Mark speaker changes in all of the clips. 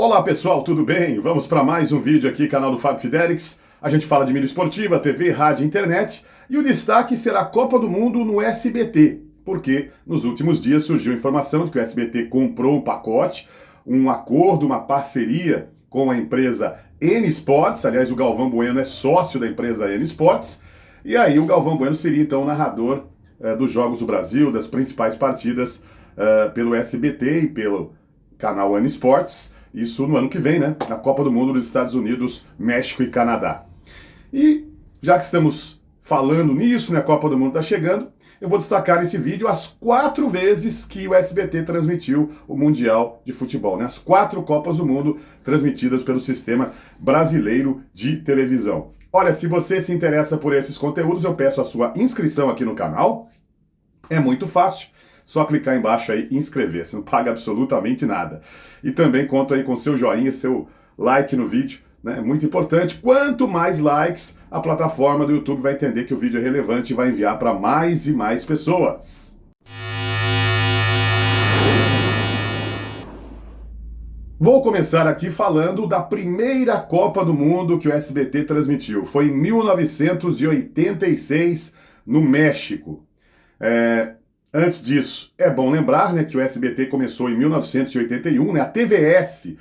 Speaker 1: Olá pessoal, tudo bem? Vamos para mais um vídeo aqui, canal do Fábio Fidelix. A gente fala de mídia esportiva, TV, rádio e internet. E o destaque será a Copa do Mundo no SBT, porque nos últimos dias surgiu a informação de que o SBT comprou um pacote, um acordo, uma parceria com a empresa N Sports. Aliás, o Galvão Bueno é sócio da empresa N Sports. E aí o Galvão Bueno seria então o narrador dos Jogos do Brasil, das principais partidas pelo SBT e pelo canal N Sports. Isso no ano que vem, né? Na Copa do Mundo dos Estados Unidos, México e Canadá. E já que estamos falando nisso, né? A Copa do Mundo está chegando, eu vou destacar nesse vídeo as 4 vezes que o SBT transmitiu o Mundial de Futebol, né? As 4 Copas do Mundo transmitidas pelo Sistema Brasileiro de Televisão. Olha, se você se interessa por esses conteúdos, eu peço a sua inscrição aqui no canal. É muito fácil. Só clicar embaixo aí e inscrever-se, não paga absolutamente nada. E também conto aí com seu joinha, seu like no vídeo, né? É muito importante. Quanto mais likes, a plataforma do YouTube vai entender que o vídeo é relevante e vai enviar para mais e mais pessoas. Vou começar aqui falando da primeira Copa do Mundo que o SBT transmitiu. Foi em 1986, no México. Antes disso, é bom lembrar, né, que o SBT começou em 1981, né, a TVS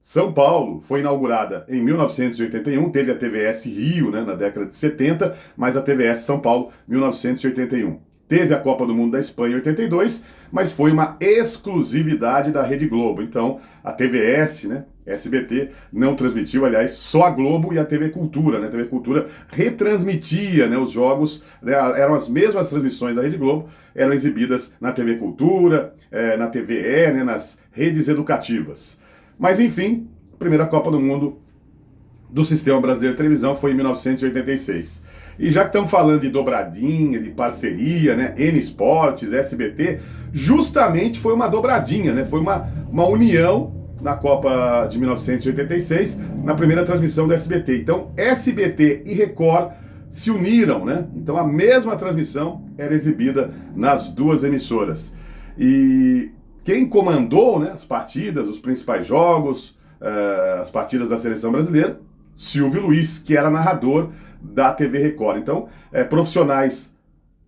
Speaker 1: São Paulo foi inaugurada em 1981, teve a TVS Rio, né, na década de 70, mas a TVS São Paulo, 1981. Teve a Copa do Mundo da Espanha em 82, mas foi uma exclusividade da Rede Globo. Então, a TVS, né, SBT, não transmitiu, aliás, só a Globo e a TV Cultura, né? A TV Cultura retransmitia, né, os jogos, né, eram as mesmas transmissões da Rede Globo, eram exibidas na TV Cultura, na TVE, né, nas redes educativas. Mas, enfim, a primeira Copa do Mundo do Sistema Brasileiro de Televisão foi em 1986. E já que estamos falando de dobradinha, de parceria, né, N Esportes, SBT, justamente foi uma dobradinha, né, foi uma união na Copa de 1986, na primeira transmissão do SBT. Então, SBT e Record se uniram, né? Então, a mesma transmissão era exibida nas duas emissoras. E quem comandou, né, as partidas, os principais jogos, as partidas da Seleção Brasileira, Silvio Luiz, que era narrador da TV Record. Então, profissionais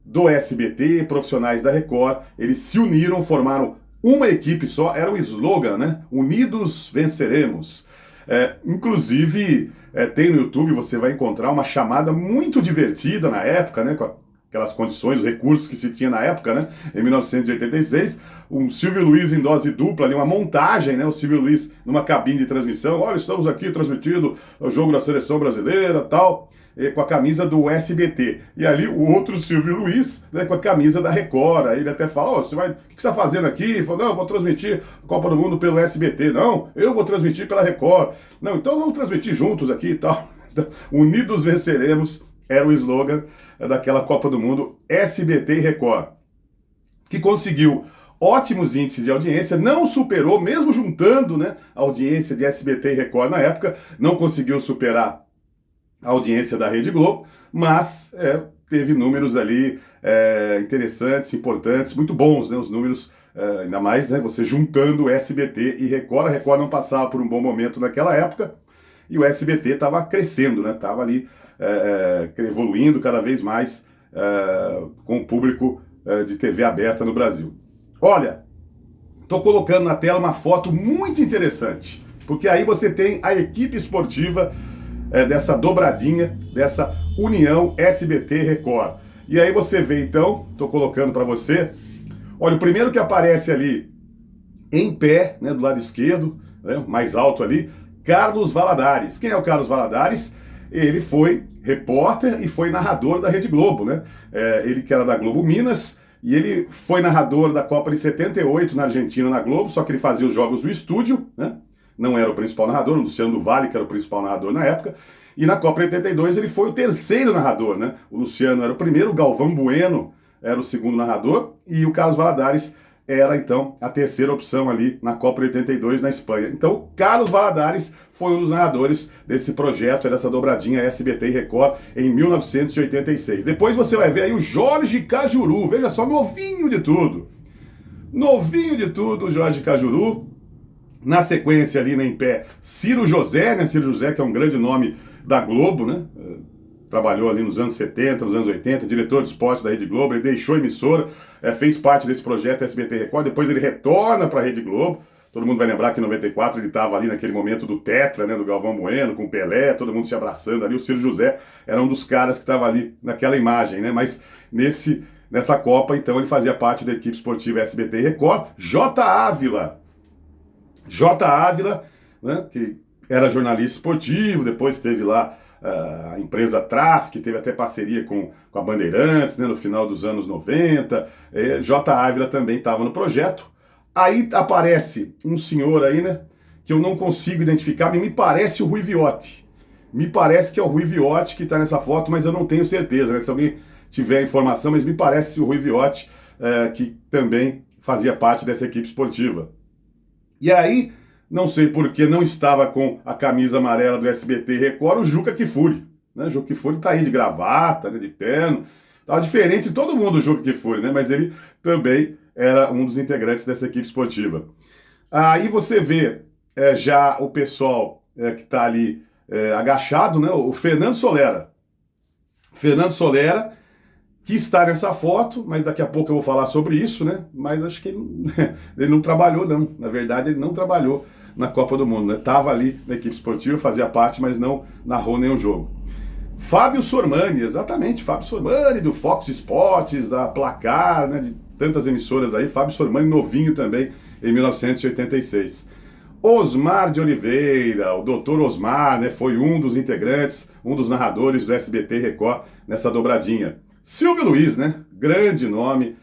Speaker 1: do SBT, profissionais da Record, eles se uniram, formaram uma equipe só, era o slogan, né? Unidos venceremos. Inclusive, tem no YouTube, você vai encontrar uma chamada muito divertida na época, né? Com aquelas condições, os recursos que se tinha na época, né? Em 1986, um Silvio Luiz em dose dupla, ali, uma montagem, né? O Silvio Luiz numa cabine de transmissão. Olha, estamos aqui transmitindo o jogo da Seleção Brasileira, tal, com a camisa do SBT. E ali o outro Silvio Luiz, né, com a camisa da Record. Aí ele até fala, o que você está fazendo aqui? Ele falou, não, eu vou transmitir a Copa do Mundo pelo SBT. Não, eu vou transmitir pela Record. Não, então vamos transmitir juntos aqui e tal. Então, Unidos venceremos era o slogan daquela Copa do Mundo SBT e Record, que conseguiu ótimos índices de audiência, não superou, mesmo juntando, né, a audiência de SBT e Record na época, não conseguiu superar a audiência da Rede Globo, mas teve números ali interessantes, importantes, muito bons, né, os números, ainda mais, né, você juntando SBT e Record. A Record não passava por um bom momento naquela época, e o SBT estava crescendo, né, estava ali evoluindo cada vez mais com o público de TV aberta no Brasil. Olha, estou colocando na tela uma foto muito interessante, porque aí você tem a equipe esportiva dessa dobradinha, dessa união SBT-Record. E aí você vê, então, estou colocando para você, olha, o primeiro que aparece ali em pé, né, do lado esquerdo, né, mais alto ali, Carlos Valadares. Quem é o Carlos Valadares? Ele foi repórter e foi narrador da Rede Globo, né? Ele que era da Globo Minas, e ele foi narrador da Copa de 78 na Argentina, na Globo, só que ele fazia os jogos do estúdio, né? Não era o principal narrador, o Luciano do Vale, que era o principal narrador na época, e na Copa de 82 ele foi o terceiro narrador, né? O Luciano era o primeiro, o Galvão Bueno era o segundo narrador, e o Carlos Valadares era, então, a terceira opção ali na Copa de 82 na Espanha. Então, Carlos Valadares foi um dos narradores desse projeto, dessa dobradinha SBT e Record em 1986. Depois você vai ver aí o Jorge Cajuru, veja só, novinho de tudo. Novinho de tudo, o Jorge Cajuru, Na sequência ali, né, em pé, Ciro José, né? Ciro José, que é um grande nome da Globo, né? Trabalhou ali nos anos 70, nos anos 80, diretor de esportes da Rede Globo, ele deixou a emissora, fez parte desse projeto SBT Record, depois ele retorna para a Rede Globo. Todo mundo vai lembrar que em 94 ele estava ali naquele momento do Tetra, né, do Galvão Bueno, com o Pelé, todo mundo se abraçando ali. O Ciro José era um dos caras que estava ali naquela imagem, né? Mas nessa Copa, então, ele fazia parte da equipe esportiva SBT Record. J. Ávila, né, que era jornalista esportivo, depois teve lá a empresa Traffic, teve até parceria com a Bandeirantes, né, no final dos anos 90. J. Ávila também estava no projeto. Aí aparece um senhor aí, né, que eu não consigo identificar, me parece o Rui Viotti. Me parece que é o Rui Viotti que está nessa foto, mas eu não tenho certeza, né? Se alguém tiver informação, mas me parece o Rui Viotti, que também fazia parte dessa equipe esportiva. E aí, não sei por que não estava com a camisa amarela do SBT Record, o Juca Kfouri. Né? O Juca Kfouri tá aí de gravata, né, de terno. Tava diferente de todo mundo o Juca Kfouri, né? Mas ele também era um dos integrantes dessa equipe esportiva. Aí você vê já o pessoal que está ali agachado, né? O Fernando Solera. Fernando Solera, que está nessa foto, mas daqui a pouco eu vou falar sobre isso, né? Mas acho que ele não trabalhou, não. Na verdade, ele não trabalhou na Copa do Mundo, né? Tava ali na equipe esportiva, fazia parte, mas não narrou nenhum jogo. Fábio Sormani, exatamente, Fábio Sormani, do Fox Sports, da Placar, né? De tantas emissoras aí. Fábio Sormani, novinho também, em 1986. Osmar de Oliveira, o doutor Osmar, né? Foi um dos integrantes, um dos narradores do SBT Record nessa dobradinha. Silvio Luiz, né? Grande nome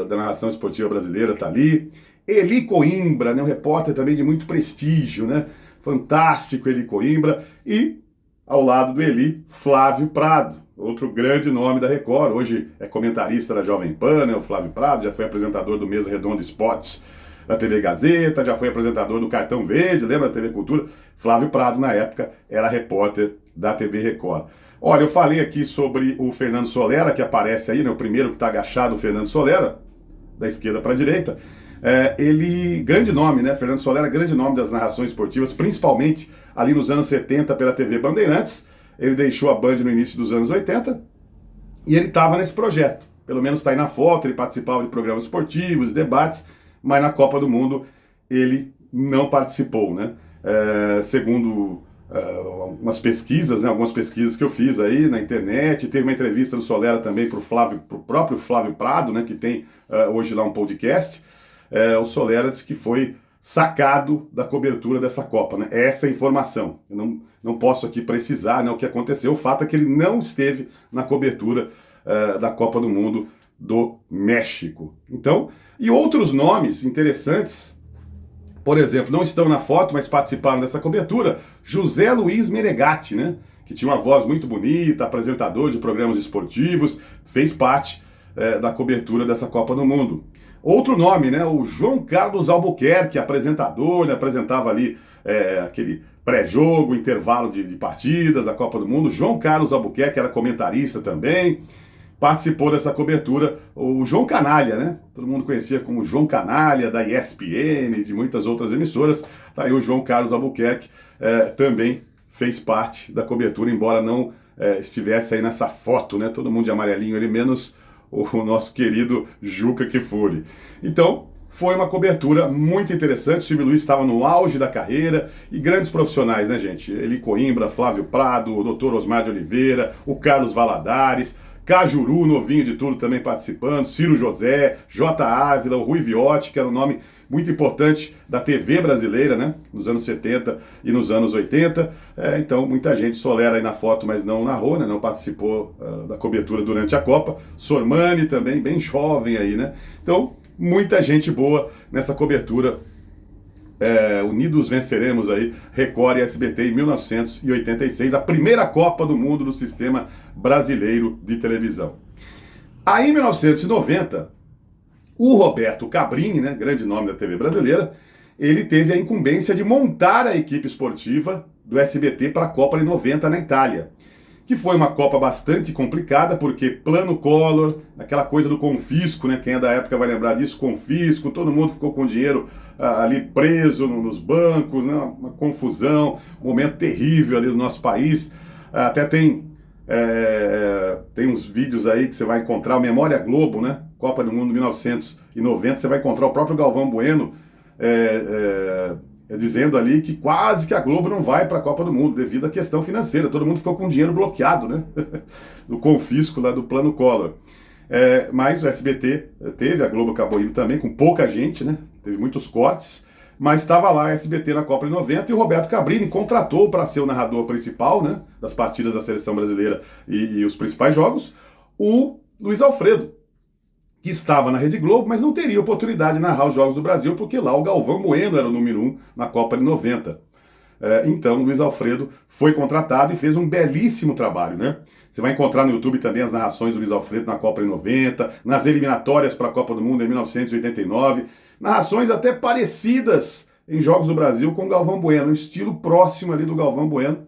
Speaker 1: da narração esportiva brasileira, tá ali. Eli Coimbra, né? Um repórter também de muito prestígio, né? Fantástico Eli Coimbra. E, ao lado do Eli, Flávio Prado, outro grande nome da Record. Hoje é comentarista da Jovem Pan, né? O Flávio Prado, já foi apresentador do Mesa Redonda Esportes da TV Gazeta, já foi apresentador do Cartão Verde, lembra da TV Cultura? Flávio Prado, na época, era repórter da TV Record. Olha, eu falei aqui sobre o Fernando Solera, que aparece aí, né? O primeiro que está agachado, o Fernando Solera, da esquerda para a direita. Ele, grande nome, né? Fernando Solera, grande nome das narrações esportivas, principalmente ali nos anos 70 pela TV Bandeirantes. Ele deixou a Band no início dos anos 80 e ele estava nesse projeto. Pelo menos está aí na foto, ele participava de programas esportivos, debates, mas na Copa do Mundo ele não participou, né? Segundo umas pesquisas, né, algumas pesquisas que eu fiz aí na internet, teve uma entrevista do Solera também para o próprio Flávio Prado, né, que tem hoje lá um podcast. O Solera disse que foi sacado da cobertura dessa Copa, né? Essa é a informação. Eu não posso aqui precisar, né, o que aconteceu. O fato é que ele não esteve na cobertura da Copa do Mundo do México. Então, e outros nomes interessantes, por exemplo, não estão na foto, mas participaram dessa cobertura, José Luiz Menegatti, né? Que tinha uma voz muito bonita, apresentador de programas esportivos, fez parte da cobertura dessa Copa do Mundo. Outro nome, né? O João Carlos Albuquerque, apresentador, né? Apresentava ali aquele pré-jogo, intervalo de partidas da Copa do Mundo. João Carlos Albuquerque era comentarista também. Participou dessa cobertura o João Canalha, né? Todo mundo conhecia como João Canalha, da ESPN, de muitas outras emissoras. Tá aí o João Carlos Albuquerque, também fez parte da cobertura, embora não estivesse aí nessa foto, né? Todo mundo de amarelinho, ele menos o nosso querido Juca Kfouri. Então, foi uma cobertura muito interessante. O Silvio Luiz estava no auge da carreira e grandes profissionais, né, gente? Eli Coimbra, Flávio Prado, o doutor Osmar de Oliveira, o Carlos Valadares, Cajuru, novinho de tudo, também participando, Ciro José, J. Ávila, o Rui Viotti, que era um nome muito importante da TV brasileira, né? Nos anos 70 e nos anos 80. Então, muita gente, Solera aí na foto, mas não narrou, né? Não participou da cobertura durante a Copa. Sormani também, bem jovem aí, né? Então, muita gente boa nessa cobertura. Unidos venceremos aí, Record e SBT em 1986, a primeira Copa do Mundo do sistema brasileiro de televisão. Aí em 1990, o Roberto Cabrini, né, grande nome da TV brasileira, ele teve a incumbência de montar a equipe esportiva do SBT para a Copa de 90 na Itália. que foi uma Copa bastante complicada, porque plano Collor, aquela coisa do confisco, né? Quem é da época vai lembrar disso, confisco, todo mundo ficou com dinheiro ali preso nos bancos, né? Uma confusão, um momento terrível ali no nosso país. Até tem uns vídeos aí que você vai encontrar, o Memória Globo, né? Copa do Mundo 1990, você vai encontrar o próprio Galvão Bueno dizendo ali que quase que a Globo não vai para a Copa do Mundo devido à questão financeira. Todo mundo ficou com o dinheiro bloqueado, né? Do confisco lá do plano Collor. Mas o SBT teve, a Globo acabou indo também, com pouca gente, né? Teve muitos cortes, mas estava lá a SBT na Copa de 90 e o Roberto Cabrini contratou para ser o narrador principal, né? Das partidas da seleção brasileira e os principais jogos, o Luiz Alfredo, que estava na Rede Globo, mas não teria oportunidade de narrar os Jogos do Brasil, porque lá o Galvão Bueno era o número 1 na Copa de 90. Então, Luiz Alfredo foi contratado e fez um belíssimo trabalho, né? Você vai encontrar no YouTube também as narrações do Luiz Alfredo na Copa de 90, nas eliminatórias para a Copa do Mundo em 1989, narrações até parecidas em Jogos do Brasil com o Galvão Bueno, um estilo próximo ali do Galvão Bueno.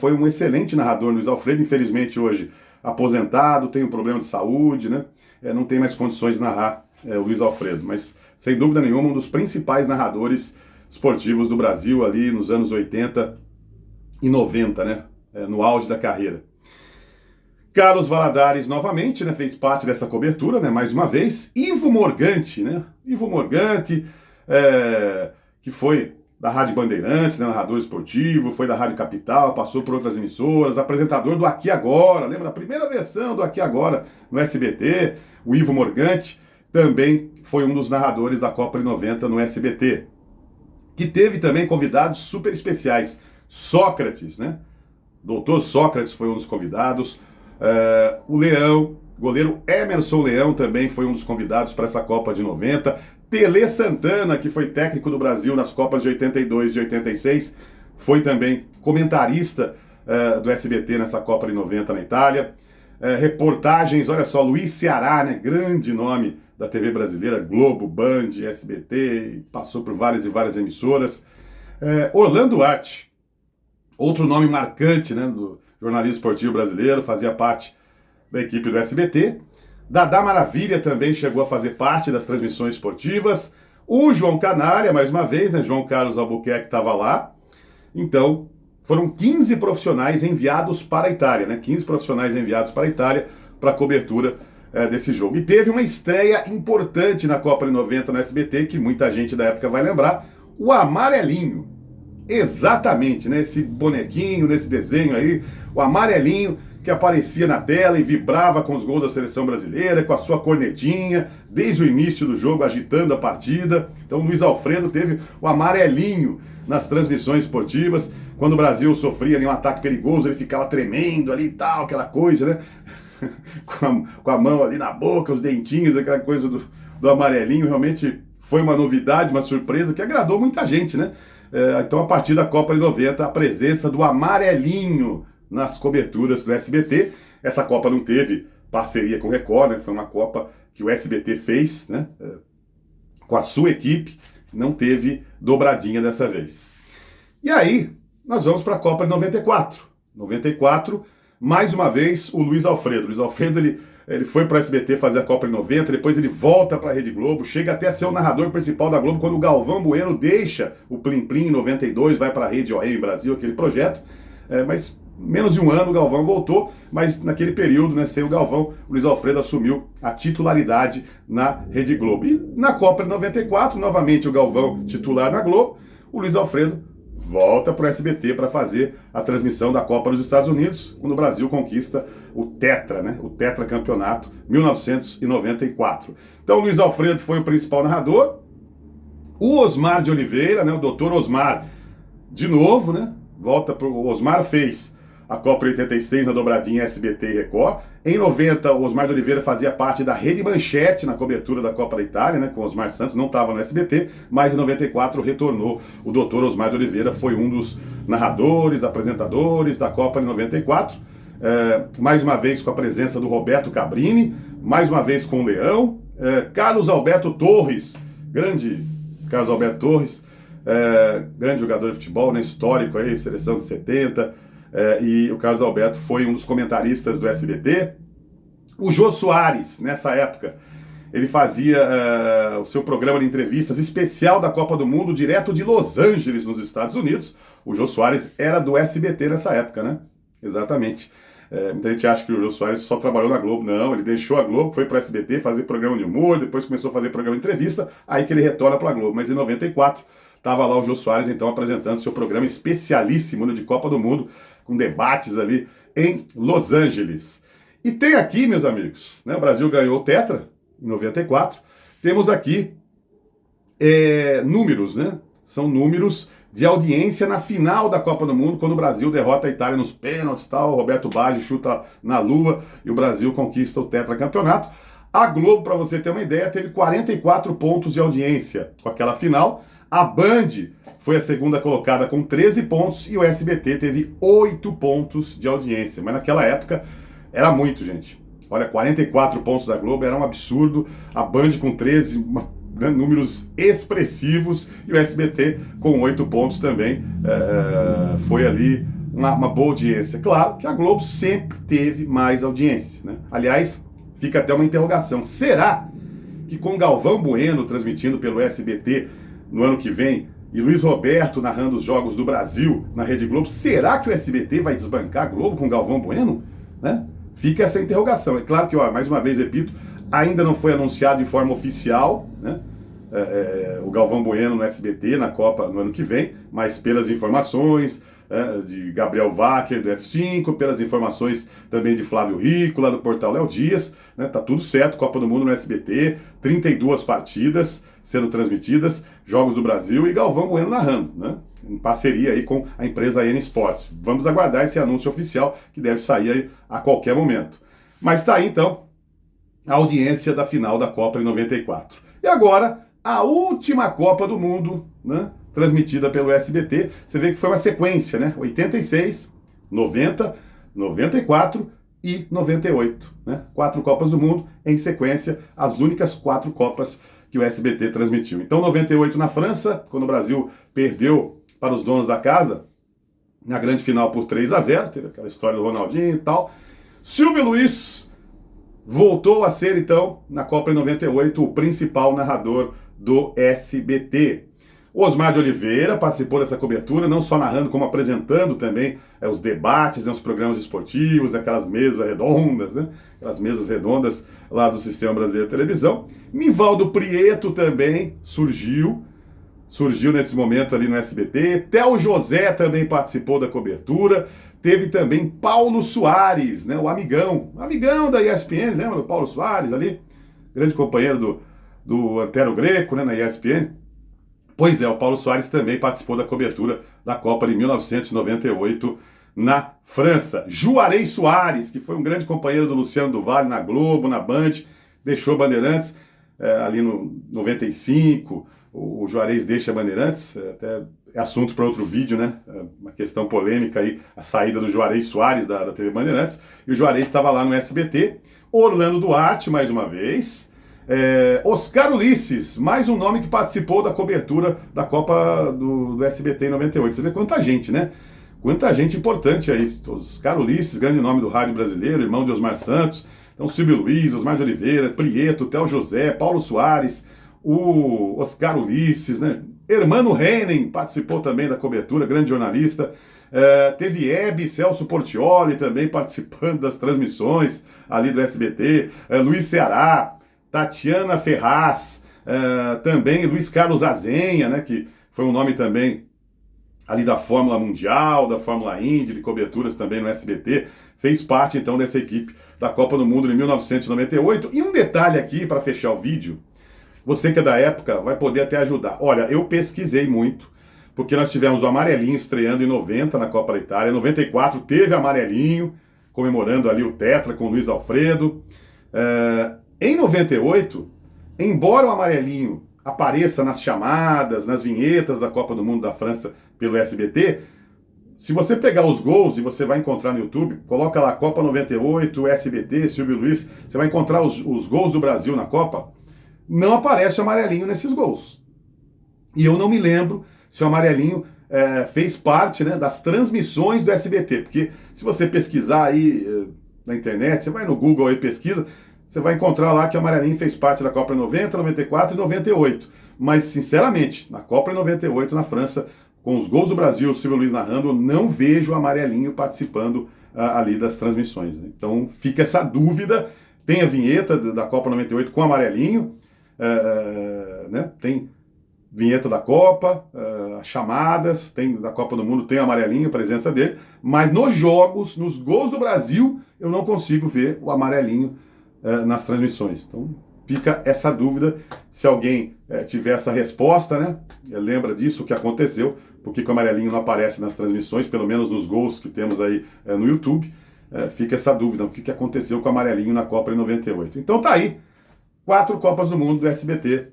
Speaker 1: Foi um excelente narrador, Luiz Alfredo, infelizmente hoje aposentado, tem um problema de saúde, né? Não tem mais condições de narrar o Luiz Alfredo, mas sem dúvida nenhuma um dos principais narradores esportivos do Brasil ali nos anos 80 e 90, né? No auge da carreira. Carlos Valadares novamente, né? Fez parte dessa cobertura, né? Mais uma vez. Ivo Morgante, né? Ivo Morgante, que foi da Rádio Bandeirantes, né? Narrador esportivo, foi da Rádio Capital, passou por outras emissoras, apresentador do Aqui Agora, lembra da primeira versão do Aqui Agora no SBT? O Ivo Morgante também foi um dos narradores da Copa de 90 no SBT, que teve também convidados super especiais. Sócrates, né? Doutor Sócrates foi um dos convidados. O Leão, goleiro Emerson Leão também foi um dos convidados para essa Copa de 90. Tele Santana, que foi técnico do Brasil nas Copas de 82 e de 86, foi também comentarista do SBT nessa Copa de 90 na Itália. Reportagens, olha só, Luiz Ceará, né? Grande nome da TV brasileira, Globo, Band, SBT, passou por várias e várias emissoras. Orlando Arte, outro nome marcante, né, do jornalismo esportivo brasileiro, fazia parte da equipe do SBT. Dadá Maravilha também chegou a fazer parte das transmissões esportivas. O João Canária, mais uma vez, né, João Carlos Albuquerque estava lá. Então, foram 15 profissionais enviados para a Itália, né? 15 profissionais enviados para a Itália para a cobertura desse jogo. E teve uma estreia importante na Copa de 90 no SBT, que muita gente da época vai lembrar, o Amarelinho. Exatamente, né? Esse bonequinho, nesse desenho aí, o Amarelinho, que aparecia na tela e vibrava com os gols da seleção brasileira, com a sua cornetinha, desde o início do jogo, agitando a partida. Então, o Luiz Alfredo teve o Amarelinho nas transmissões esportivas. Quando o Brasil sofria ali um ataque perigoso, ele ficava tremendo ali e tal, aquela coisa, né? com a mão ali na boca, os dentinhos, aquela coisa do Amarelinho. Realmente foi uma novidade, uma surpresa que agradou muita gente, né? Então, a partir da Copa de 90, a presença do Amarelinho nas coberturas do SBT. Essa Copa não teve parceria com o Record, né? Foi uma Copa que o SBT fez, né? Com a sua equipe, não teve dobradinha dessa vez. E aí, nós vamos para a Copa de 94. 94, mais uma vez, o Luiz Alfredo. O Luiz Alfredo, ele foi para o SBT fazer a Copa de 90, depois ele volta para a Rede Globo, chega até a ser o narrador principal da Globo, quando o Galvão Bueno deixa o Plim Plim em 92, vai para a Rede OM Brasil, aquele projeto, mas menos de um ano o Galvão voltou, mas naquele período, né, sem o Galvão, o Luiz Alfredo assumiu a titularidade na Rede Globo. E na Copa de 94, novamente o Galvão titular na Globo, o Luiz Alfredo volta para o SBT para fazer a transmissão da Copa dos Estados Unidos, quando o Brasil conquista o Tetra, né? O Tetracampeonato 1994. Então, o Luiz Alfredo foi o principal narrador. O Osmar de Oliveira, né? O doutor Osmar, de novo, né? Volta para o Osmar, fez a Copa de 86 na dobradinha SBT e Record. Em 90, o Osmar de Oliveira fazia parte da Rede Manchete na cobertura da Copa da Itália, né, com o Osmar Santos, não estava no SBT, mas em 94 retornou. O doutor Osmar de Oliveira foi um dos narradores, apresentadores da Copa de 94, mais uma vez com a presença do Roberto Cabrini, mais uma vez com o Leão, Carlos Alberto Torres, grande Carlos Alberto Torres, grande jogador de futebol, né, histórico aí, seleção de 70, e o Carlos Alberto foi um dos comentaristas do SBT. O Jô Soares, nessa época, ele fazia o seu programa de entrevistas especial da Copa do Mundo, direto de Los Angeles, nos Estados Unidos. O Jô Soares era do SBT nessa época, né? Exatamente. Muita gente acha que o Jô Soares só trabalhou na Globo. Não, ele deixou a Globo, foi para o SBT fazer programa de humor, depois começou a fazer programa de entrevista, aí que ele retorna para a Globo. Mas em 94, estava lá o Jô Soares, então, apresentando seu programa especialíssimo, né, de Copa do Mundo, com debates ali em Los Angeles. E tem aqui, meus amigos, né, o Brasil ganhou o Tetra em 94, temos aqui números, né? São números de audiência na final da Copa do Mundo, quando o Brasil derrota a Itália nos pênaltis, tal, o Roberto Baggio chuta na lua e o Brasil conquista o tetracampeonato. A Globo, para você ter uma ideia, teve 44 pontos de audiência com aquela final. A Band foi a segunda colocada com 13 pontos e o SBT teve 8 pontos de audiência. Mas naquela época era muito, gente. Olha, 44 pontos da Globo era um absurdo. A Band com 13, números expressivos, e o SBT com 8 pontos também. Foi ali uma boa audiência. Claro que a Globo sempre teve mais audiência, né? Aliás, fica até uma interrogação. Será que com Galvão Bueno transmitindo pelo SBT no ano que vem e Luiz Roberto narrando os Jogos do Brasil na Rede Globo, será que o SBT vai desbancar a Globo com Galvão Bueno? Né? Fica essa interrogação. É claro que, mais uma vez repito, ainda não foi anunciado de forma oficial, né, o Galvão Bueno no SBT na Copa no ano que vem, mas pelas informações de Gabriel Wacker do F5, pelas informações também de Flávio Rico, lá do portal Léo Dias, né, tá tudo certo, Copa do Mundo no SBT, 32 partidas sendo transmitidas, Jogos do Brasil e Galvão Bueno narrando, né, em parceria aí com a empresa N Sports. Vamos aguardar esse anúncio oficial que deve sair aí a qualquer momento. Mas está aí então a audiência da final da Copa em 94. E agora, a última Copa do Mundo, né, transmitida pelo SBT. Você vê que foi uma sequência, né? 86, 90, 94 e 98. Né? 4 Copas do Mundo em sequência, as únicas 4 Copas que o SBT transmitiu. Então, 98 na França, quando o Brasil perdeu para os donos da casa, na grande final por 3-0, teve aquela história do Ronaldinho e tal. Silvio Luiz voltou a ser, então, na Copa em 98, o principal narrador do SBT. O Osmar de Oliveira participou dessa cobertura, não só narrando, como apresentando também os debates, os programas esportivos, aquelas mesas redondas, né? Aquelas mesas redondas lá do Sistema Brasileiro de Televisão. Nivaldo Prieto também surgiu nesse momento ali no SBT. Théo José também participou da cobertura. Teve também Paulo Soares, né, o amigão da ESPN, lembra do Paulo Soares ali? Grande companheiro do Antero Greco, né, na ESPN. Pois é, o Paulo Soares também participou da cobertura da Copa de 1998 na França. Juarez Soares, que foi um grande companheiro do Luciano do Vale na Globo, na Band, deixou Bandeirantes ali no 95, o Juarez deixa Bandeirantes, até é assunto para outro vídeo, né? Uma questão polêmica aí, a saída do Juarez Soares da TV Bandeirantes, e o Juarez estava lá no SBT. Orlando Duarte, mais uma vez. Oscar Ulisses, mais um nome que participou da cobertura da Copa do SBT em 98. Você vê quanta gente, né? Quanta gente importante aí. Oscar Ulisses, grande nome do rádio brasileiro, irmão de Osmar Santos. Então, Silvio Luiz, Osmar de Oliveira, Prieto, Théo José, Paulo Soares, o Oscar Ulisses, né? Hermano Henning participou também da cobertura, grande jornalista. Teve Hebe, Celso Portioli também participando das transmissões ali do SBT. Luiz Ceará, Tatiana Ferraz, também Luiz Carlos Azenha, né, que foi um nome também ali da Fórmula Mundial, da Fórmula Indy, de coberturas também no SBT, fez parte então dessa equipe da Copa do Mundo em 1998. E um detalhe aqui para fechar o vídeo, você que é da época vai poder até ajudar. Olha, eu pesquisei muito, porque nós tivemos o Amarelinho estreando em 90 na Copa da Itália, em 94 teve Amarelinho, comemorando ali o Tetra com o Luiz Alfredo. Em 98, embora o Amarelinho apareça nas chamadas, nas vinhetas da Copa do Mundo da França pelo SBT, se você pegar os gols, e você vai encontrar no YouTube, coloca lá Copa 98, SBT, Silvio Luiz, você vai encontrar os gols do Brasil na Copa, não aparece o Amarelinho nesses gols. E eu não me lembro se o Amarelinho fez parte, né, das transmissões do SBT, porque se você pesquisar aí na internet, você vai no Google e pesquisa, você vai encontrar lá que o Amarelinho fez parte da Copa em 90, 94 e 98. Mas, sinceramente, na Copa em 98, na França, com os gols do Brasil, o Silvio Luiz narrando, eu não vejo o Amarelinho participando ali das transmissões. Então fica essa dúvida. Tem a vinheta da Copa 98 com o Amarelinho, né? Tem vinheta da Copa, chamadas, tem da Copa do Mundo, tem o Amarelinho, a presença dele, mas nos jogos, nos gols do Brasil, eu não consigo ver o Amarelinho nas transmissões. Então fica essa dúvida, se alguém tiver essa resposta, né? Lembra disso, o que aconteceu, porque o Amarelinho não aparece nas transmissões, pelo menos nos gols que temos aí no YouTube, fica essa dúvida, o que aconteceu com o Amarelinho na Copa em 98. Então tá aí, 4 Copas do Mundo do SBT,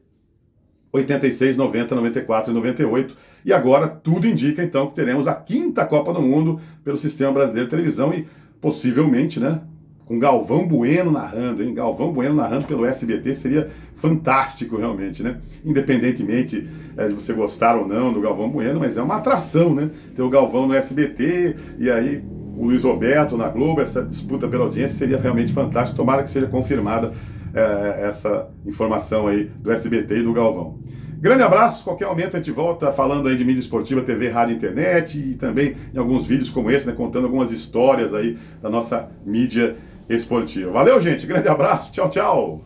Speaker 1: 86, 90, 94 e 98. E agora tudo indica, então, que teremos a 5ª Copa do Mundo pelo Sistema Brasileiro de Televisão e possivelmente, né, com Galvão Bueno narrando, hein? Galvão Bueno narrando pelo SBT seria fantástico, realmente, né? Independentemente de você gostar ou não do Galvão Bueno, mas é uma atração, né? Ter o Galvão no SBT e aí o Luiz Roberto na Globo, essa disputa pela audiência seria realmente fantástico. Tomara que seja confirmada essa informação aí do SBT e do Galvão. Grande abraço, qualquer momento a gente volta falando aí de mídia esportiva, TV, rádio, internet e também em alguns vídeos como esse, né, contando algumas histórias aí da nossa mídia esportiva. Valeu, gente, grande abraço, tchau, tchau!